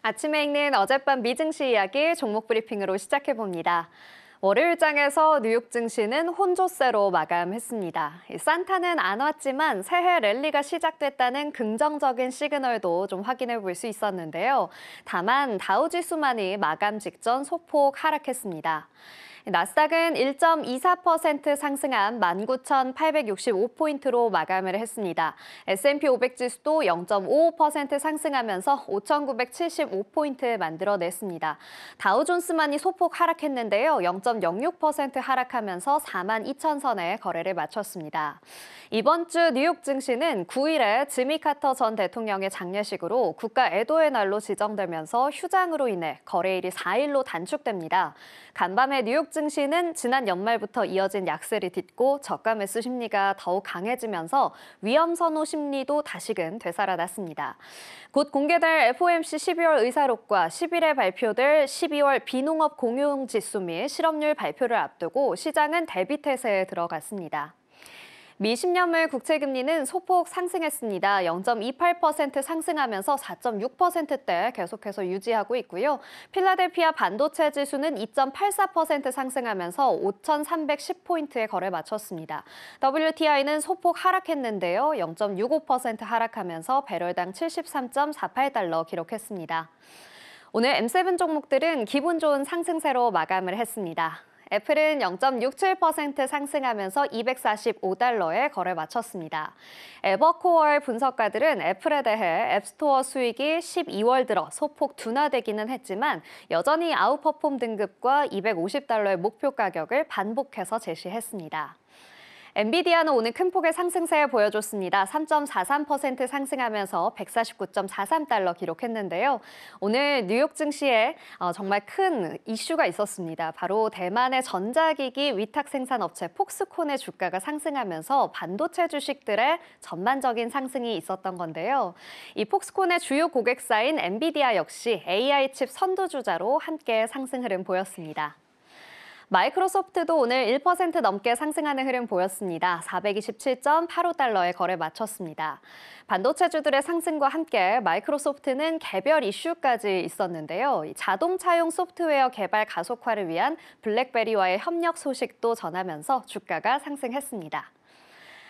아침에 읽는 어젯밤 미증시 이야기 종목 브리핑으로 시작해봅니다. 월요일장에서 뉴욕 증시는 혼조세로 마감했습니다. 산타는 안 왔지만 새해 랠리가 시작됐다는 긍정적인 시그널도 좀 확인해 볼 수 있었는데요. 다만 다우지수만이 마감 직전 소폭 하락했습니다. 나스닥은 1.24% 상승한 19,865포인트로 마감을 했습니다. S&P 500 지수도 0.55% 상승하면서 5,975포인트 만들어냈습니다. 다우존스만이 소폭 하락했는데요. 0.06% 하락하면서 42,000선에 거래를 마쳤습니다. 이번 주 뉴욕 증시는 9일에 지미 카터 전 대통령의 장례식으로 국가 애도의 날로 지정되면서 휴장으로 인해 거래일이 4일로 단축됩니다. 간밤에 뉴욕 증시는 지난 연말부터 이어진 약세를 딛고 저가 매수 심리가 더욱 강해지면서 위험 선호 심리도 다시금 되살아났습니다. 곧 공개될 FOMC 12월 의사록과 10일에 발표될 12월 비농업 공용 지수 및 실업률 발표를 앞두고 시장은 대비태세에 들어갔습니다. 미 10년물 국채금리는 소폭 상승했습니다. 0.28% 상승하면서 4.6%대 계속해서 유지하고 있고요. 필라델피아 반도체 지수는 2.84% 상승하면서 5,310포인트에 거래 마쳤습니다. WTI는 소폭 하락했는데요. 0.65% 하락하면서 배럴당 73.48달러 기록했습니다. 오늘 M7 종목들은 기분 좋은 상승세로 마감을 했습니다. 애플은 0.67% 상승하면서 245달러에 거래 마쳤습니다. 에버코어의 분석가들은 애플에 대해 앱스토어 수익이 12월 들어 소폭 둔화되기는 했지만 여전히 아웃퍼폼 등급과 250달러의 목표 가격을 반복해서 제시했습니다. 엔비디아는 오늘 큰 폭의 상승세 보여줬습니다. 3.43% 상승하면서 149.43달러 기록했는데요. 오늘 뉴욕 증시에 정말 큰 이슈가 있었습니다. 바로 대만의 전자기기 위탁 생산 업체 폭스콘의 주가가 상승하면서 반도체 주식들의 전반적인 상승이 있었던 건데요. 이 폭스콘의 주요 고객사인 엔비디아 역시 AI 칩 선두주자로 함께 상승 흐름 보였습니다. 마이크로소프트도 오늘 1% 넘게 상승하는 흐름 보였습니다. 427.85달러에 거래 마쳤습니다. 반도체주들의 상승과 함께 마이크로소프트는 개별 이슈까지 있었는데요. 자동차용 소프트웨어 개발 가속화를 위한 블랙베리와의 협력 소식도 전하면서 주가가 상승했습니다.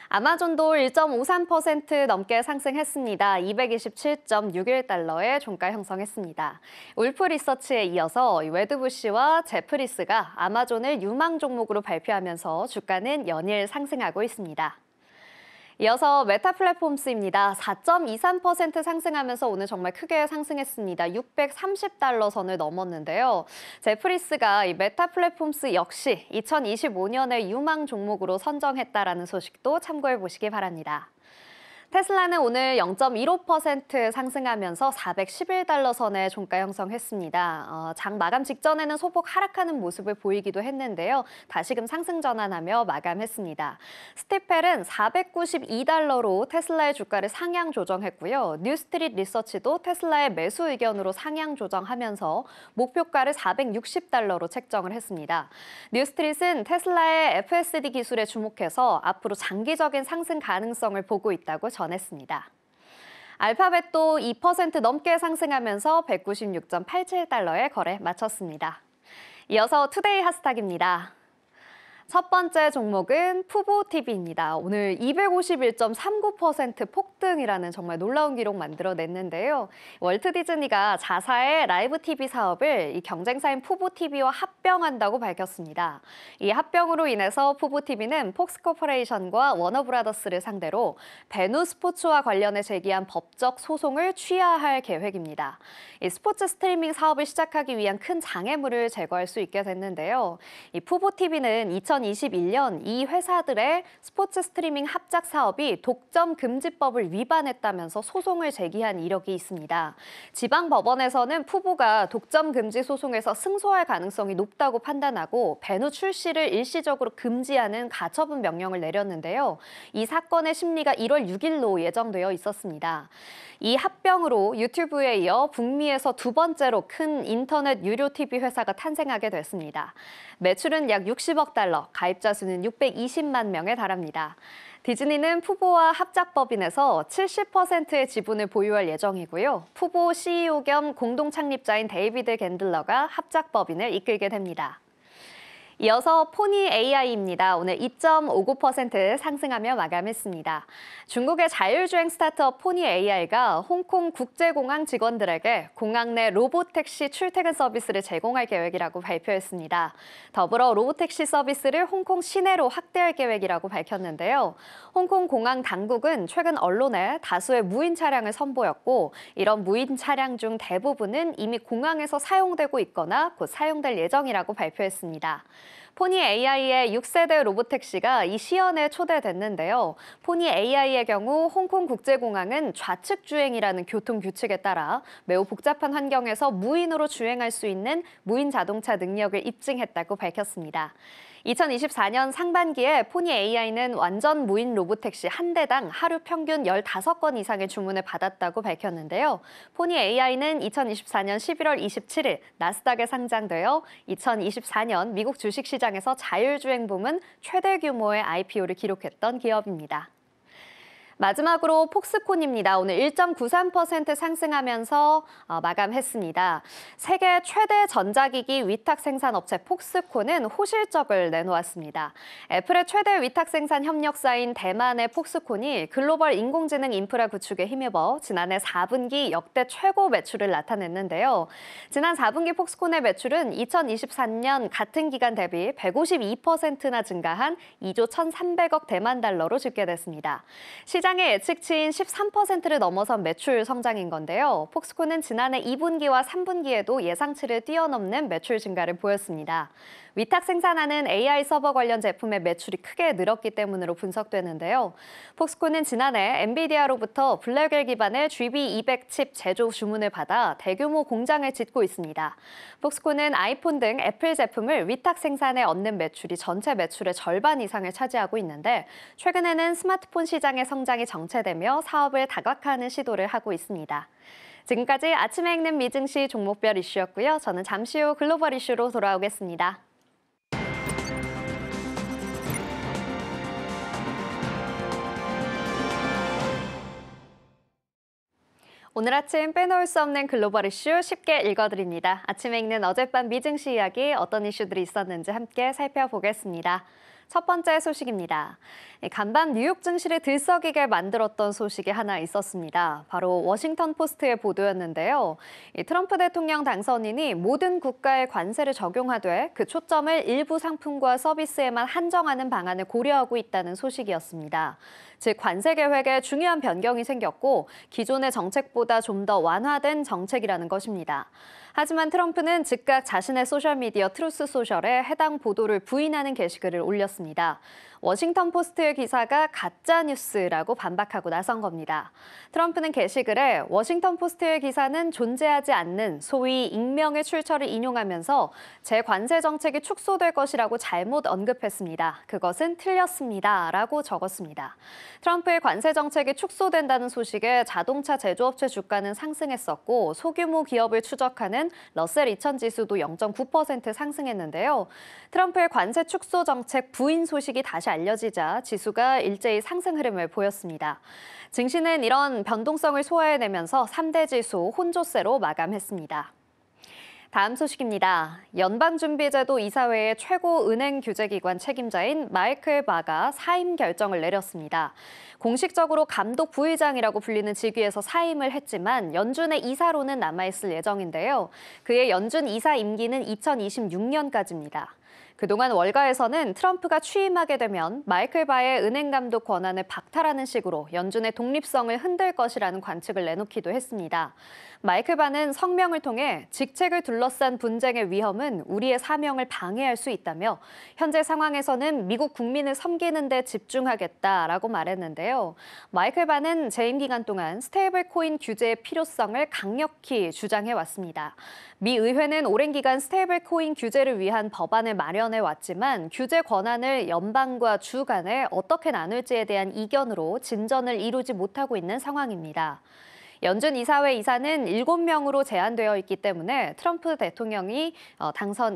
아마존도 1.53% 넘게 상승했습니다. 227.61달러에 종가 형성했습니다. 울프 리서치에 이어서 웨드부시와 제프리스가 아마존을 유망 종목으로 발표하면서 주가는 연일 상승하고 있습니다. 이어서 메타 플랫폼스입니다. 4.23% 상승하면서 오늘 정말 크게 상승했습니다. 630달러 선을 넘었는데요. 제프리스가 이 메타 플랫폼스 역시 2025년의 유망 종목으로 선정했다라는 소식도 참고해 보시기 바랍니다. 테슬라는 오늘 0.15% 상승하면서 411달러 선에 종가 형성했습니다. 장 마감 직전에는 소폭 하락하는 모습을 보이기도 했는데요. 다시금 상승 전환하며 마감했습니다. 스티펠은 492달러로 테슬라의 주가를 상향 조정했고요. 뉴스트릿 리서치도 테슬라의 매수 의견으로 상향 조정하면서 목표가를 460달러로 책정을 했습니다. 뉴스트릿은 테슬라의 FSD 기술에 주목해서 앞으로 장기적인 상승 가능성을 보고 있다고 전했습니다. 알파벳도 2% 넘게 상승하면서 196.87달러에 거래 마쳤습니다. 이어서 투데이 핫스탁입니다. 첫 번째 종목은 푸보TV입니다. 오늘 251.39% 폭등이라는 정말 놀라운 기록 만들어냈는데요. 월트 디즈니가 자사의 라이브 TV 사업을 이 경쟁사인 푸보TV와 합병한다고 밝혔습니다. 이 합병으로 인해서 푸보TV는 폭스코퍼레이션과 워너브라더스를 상대로 배누 스포츠와 관련해 제기한 법적 소송을 취하할 계획입니다. 이 스포츠 스트리밍 사업을 시작하기 위한 큰 장애물을 제거할 수 있게 됐는데요. 이 푸보TV는 2021년 이 회사들의 스포츠 스트리밍 합작 사업이 독점 금지법을 위반했다면서 소송을 제기한 이력이 있습니다. 지방법원에서는 푸보가 독점 금지 소송에서 승소할 가능성이 높다고 판단하고 배누 출시를 일시적으로 금지하는 가처분 명령을 내렸는데요. 이 사건의 심리가 1월 6일로 예정되어 있었습니다. 이 합병으로 유튜브에 이어 북미에서 두 번째로 큰 인터넷 유료 TV 회사가 탄생하게 됐습니다. 매출은 약 60억 달러, 있고요. 가입자 수는 620만 명에 달합니다. 디즈니는 푸보와 합작법인에서 70%의 지분을 보유할 예정이고요. 푸보 CEO 겸 공동 창립자인 데이비드 겐들러가 합작법인을 이끌게 됩니다. 이어서 포니 AI입니다. 오늘 2.59% 상승하며 마감했습니다. 중국의 자율주행 스타트업 포니 AI가 홍콩 국제공항 직원들에게 공항 내 로보택시 출퇴근 서비스를 제공할 계획이라고 발표했습니다. 더불어 로보택시 서비스를 홍콩 시내로 확대할 계획이라고 밝혔는데요. 홍콩 공항 당국은 최근 언론에 다수의 무인 차량을 선보였고 이런 무인 차량 중 대부분은 이미 공항에서 사용되고 있거나 곧 사용될 예정이라고 발표했습니다. 포니 AI의 6세대 로보택시가 이 시연에 초대됐는데요. 포니 AI의 경우 홍콩 국제공항은 좌측 주행이라는 교통 규칙에 따라 매우 복잡한 환경에서 무인으로 주행할 수 있는 무인 자동차 능력을 입증했다고 밝혔습니다. 2024년 상반기에 포니 AI는 완전 무인 로보택시 한 대당 하루 평균 15건 이상의 주문을 받았다고 밝혔는데요. 포니 AI는 2024년 11월 27일 나스닥에 상장되어 2024년 미국 주식시장에서 자율주행 부문 최대 규모의 IPO를 기록했던 기업입니다. 마지막으로 폭스콘입니다. 오늘 1.93% 상승하면서 마감했습니다. 세계 최대 전자기기 위탁 생산 업체 폭스콘은 호실적을 내놓았습니다. 애플의 최대 위탁 생산 협력사인 대만의 폭스콘이 글로벌 인공지능 인프라 구축에 힘입어 지난해 4분기 역대 최고 매출을 나타냈는데요. 지난 4분기 폭스콘의 매출은 2023년 같은 기간 대비 152%나 증가한 2조 1,300억 대만 달러로 집계됐습니다. 시장의 예측치인 13%를 넘어선 매출 성장인 건데요. 폭스콘은 지난해 2분기와 3분기에도 예상치를 뛰어넘는 매출 증가를 보였습니다. 위탁 생산하는 AI 서버 관련 제품의 매출이 크게 늘었기 때문으로 분석되는데요. 폭스콘은 지난해 엔비디아로부터 블랙웰 기반의 GB200 칩 제조 주문을 받아 대규모 공장을 짓고 있습니다. 폭스콘은 아이폰 등 애플 제품을 위탁 생산해 얻는 매출이 전체 매출의 절반 이상을 차지하고 있는데 최근에는 스마트폰 시장의 성장이 정체되며 사업을 다각화하는 시도를 하고 있습니다. 지금까지 아침에 읽는 미증시 종목별 이슈였고요. 저는 잠시 후 글로벌 이슈로 돌아오겠습니다. 오늘 아침 빼놓을 수 없는 글로벌 이슈 쉽게 읽어드립니다. 아침에 읽는 어젯밤 미증시 이야기 어떤 이슈들이 있었는지 함께 살펴보겠습니다. 첫 번째 소식입니다. 간밤 뉴욕 증시를 들썩이게 만들었던 소식이 하나 있었습니다. 바로 워싱턴 포스트의 보도였는데요. 트럼프 대통령 당선인이 모든 국가에 관세를 적용하되 그 초점을 일부 상품과 서비스에만 한정하는 방안을 고려하고 있다는 소식이었습니다. 즉 관세 계획에 중요한 변경이 생겼고 기존의 정책보다 좀 더 완화된 정책이라는 것입니다. 하지만 트럼프는 즉각 자신의 소셜미디어 트루스 소셜에 해당 보도를 부인하는 게시글을 올렸습니다. 워싱턴 포스트의 기사가 가짜뉴스라고 반박하고 나선 겁니다. 트럼프는 게시글에 워싱턴 포스트의 기사는 존재하지 않는 소위 익명의 출처를 인용하면서 제 관세 정책이 축소될 것이라고 잘못 언급했습니다. 그것은 틀렸습니다. 라고 적었습니다. 트럼프의 관세 정책이 축소된다는 소식에 자동차 제조업체 주가는 상승했었고 소규모 기업을 추적하는 러셀 2000 지수도 0.9% 상승했는데요. 트럼프의 관세 축소 정책 부인 소식이 다시 알려지자 지수가 일제히 상승 흐름을 보였습니다. 증시는 이런 변동성을 소화해내면서 3대 지수 혼조세로 마감했습니다. 다음 소식입니다. 연방준비제도 이사회의 최고 은행 규제기관 책임자인 마이클 바가 사임 결정을 내렸습니다. 공식적으로 감독 부의장이라고 불리는 직위에서 사임을 했지만 연준의 이사로는 남아있을 예정인데요. 그의 연준 이사 임기는 2026년까지입니다. 그동안 월가에서는 트럼프가 취임하게 되면 마이클 바의 은행 감독 권한을 박탈하는 식으로 연준의 독립성을 흔들 것이라는 관측을 내놓기도 했습니다. 마이클 바는 성명을 통해 직책을 둘러싼 분쟁의 위험은 우리의 사명을 방해할 수 있다며 현재 상황에서는 미국 국민을 섬기는 데 집중하겠다라고 말했는데요. 마이클 바는 재임 기간 동안 스테이블 코인 규제의 필요성을 강력히 주장해왔습니다. 미 의회는 오랜 기간 스테이블 코인 규제를 위한 법안을 마련해왔지만 규제 권한을 연방과 주 간에 어떻게 나눌지에 대한 이견으로 진전을 이루지 못하고 있는 상황입니다. 연준 이사회 이사는 7명으로 제한되어 있기 때문에 트럼프 대통령이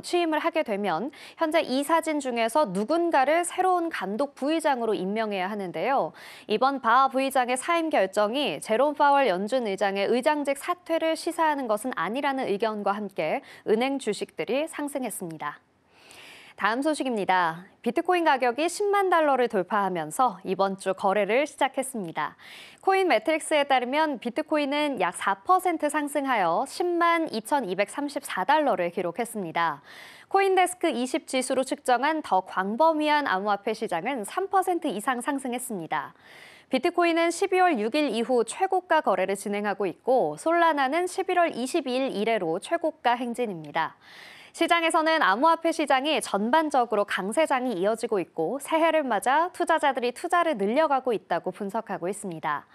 취임을 하게 되면 현재 이사진 중에서 누군가를 새로운 감독 부의장으로 임명해야 하는데요. 이번 바 부의장의 사임 결정이 제롬 파월 연준 의장의 의장직 사퇴를 시사하는 것은 아니라는 의견과 함께 은행 주식들이 상승했습니다. 다음 소식입니다. 비트코인 가격이 10만 달러를 돌파하면서 이번 주 거래를 시작했습니다. 코인 매트릭스에 따르면 비트코인은 약 4% 상승하여 10만 2,234달러를 기록했습니다. 코인데스크 20 지수로 측정한 더 광범위한 암호화폐 시장은 3% 이상 상승했습니다. 비트코인은 12월 6일 이후 최고가 거래를 진행하고 있고 솔라나는 11월 22일 이래로 최고가 행진입니다. 시장에서는 암호화폐 시장이 전반적으로 강세장이 이어지고 있고 새해를 맞아 투자자들이 투자를 늘려가고 있다고 분석하고 있습니다.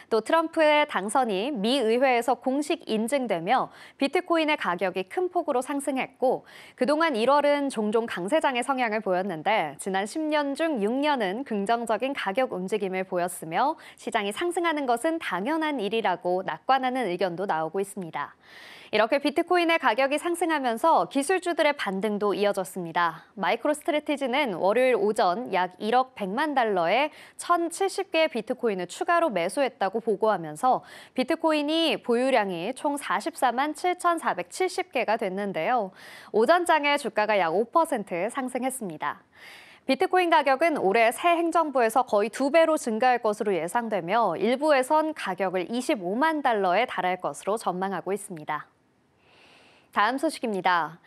또 트럼프의 당선이 미 의회에서 공식 인증되며 비트코인의 가격이 큰 폭으로 상승했고 그동안 1월은 종종 강세장의 성향을 보였는데 지난 10년 중 6년은 긍정적인 가격 움직임을 보였으며 시장이 상승하는 것은 당연한 일이라고 낙관하는 의견도 나오고 있습니다. 이렇게 비트코인의 가격이 상승하면서 기술주들의 반등도 이어졌습니다. 마이크로스트래티지는 월요일 오전 약 1억 100만 달러에 1,070개의 비트코인을 추가로 매수했다고 보고하면서 비트코인이 보유량이 총 44만 7,470개가 됐는데요. 오전장의 주가가 약 5% 상승했습니다. 비트코인 가격은 올해 새 행정부에서 거의 2배로 증가할 것으로 예상되며 일부에선 가격을 25만 달러에 달할 것으로 전망하고 있습니다. 다음 소식입니다.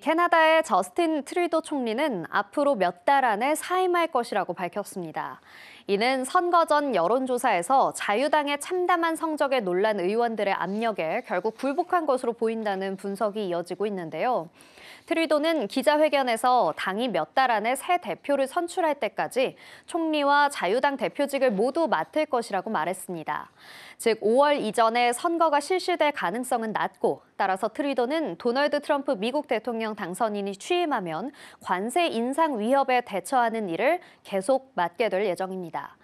캐나다의 저스틴 트루도 총리는 앞으로 몇 달 안에 사임할 것이라고 밝혔습니다. 이는 선거 전 여론조사에서 자유당의 참담한 성적에 놀란 의원들의 압력에 결국 굴복한 것으로 보인다는 분석이 이어지고 있는데요. 트루도는 기자회견에서 당이 몇 달 안에 새 대표를 선출할 때까지 총리와 자유당 대표직을 모두 맡을 것이라고 말했습니다. 즉 5월 이전에 선거가 실시될 가능성은 낮고 따라서 트루도는 도널드 트럼프 미국 대통령 당선인이 취임하면 관세 인상 위협에 대처하는 일을 계속 맡게 될 예정입니다.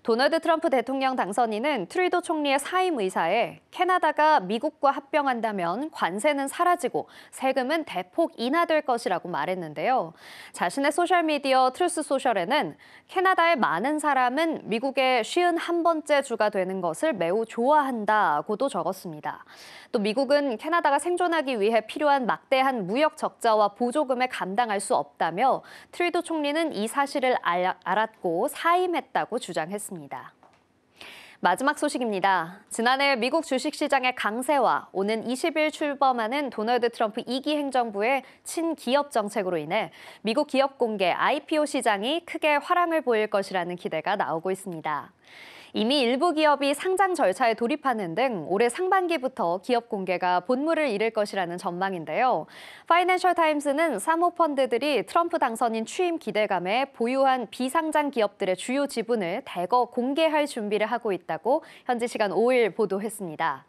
도널드 트럼프 대통령 당선인은 트루도 총리의 사임 의사에 캐나다가 미국과 합병한다면 관세는 사라지고 세금은 대폭 인하될 것이라고 말했는데요. 자신의 소셜미디어 트루스 소셜에는 캐나다의 많은 사람은 미국의 51번째 주가 되는 것을 매우 좋아한다고도 적었습니다. 또 미국은 캐나다가 생존하기 위해 필요한 막대한 무역 적자와 보조금을 감당할 수 없다며 트루도 총리는 이 사실을 알았고 사임했다고 주장했습니다. 마지막 소식입니다. 지난해 미국 주식시장의 강세와 오는 20일 출범하는 도널드 트럼프 2기 행정부의 친기업 정책으로 인해 미국 기업 공개 IPO 시장이 크게 화랑을 보일 것이라는 기대가 나오고 있습니다. 이미 일부 기업이 상장 절차에 돌입하는 등 올해 상반기부터 기업 공개가 본물을 이룰 것이라는 전망인데요. 파이낸셜 타임스는 사모펀드들이 트럼프 당선인 취임 기대감에 보유한 비상장 기업들의 주요 지분을 대거 공개할 준비를 하고 있다고 현지 시간 5일 보도했습니다.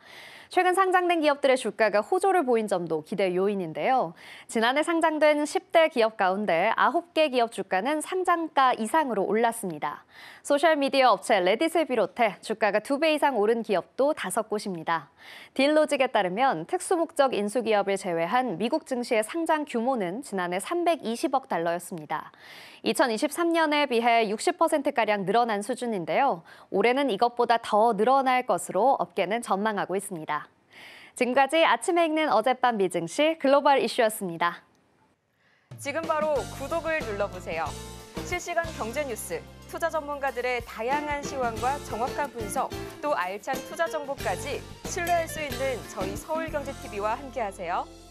최근 상장된 기업들의 주가가 호조를 보인 점도 기대 요인인데요. 지난해 상장된 10대 기업 가운데 9개 기업 주가는 상장가 이상으로 올랐습니다. 소셜미디어 업체 레딧을 비롯해 주가가 2배 이상 오른 기업도 5곳입니다. 딜로직에 따르면 특수목적 인수기업을 제외한 미국 증시의 상장 규모는 지난해 320억 달러였습니다. 2023년에 비해 60%가량 늘어난 수준인데요. 올해는 이것보다 더 늘어날 것으로 업계는 전망하고 있습니다. 지금까지 아침에 읽는 어젯밤 미증시 글로벌 이슈였습니다. 지금 바로 구독을 눌러보세요. 실시간 경제 뉴스, 투자 전문가들의 다양한 시황과 정확한 분석, 또 알찬 투자 정보까지 신뢰할 수 있는 저희 서울경제TV와 함께하세요.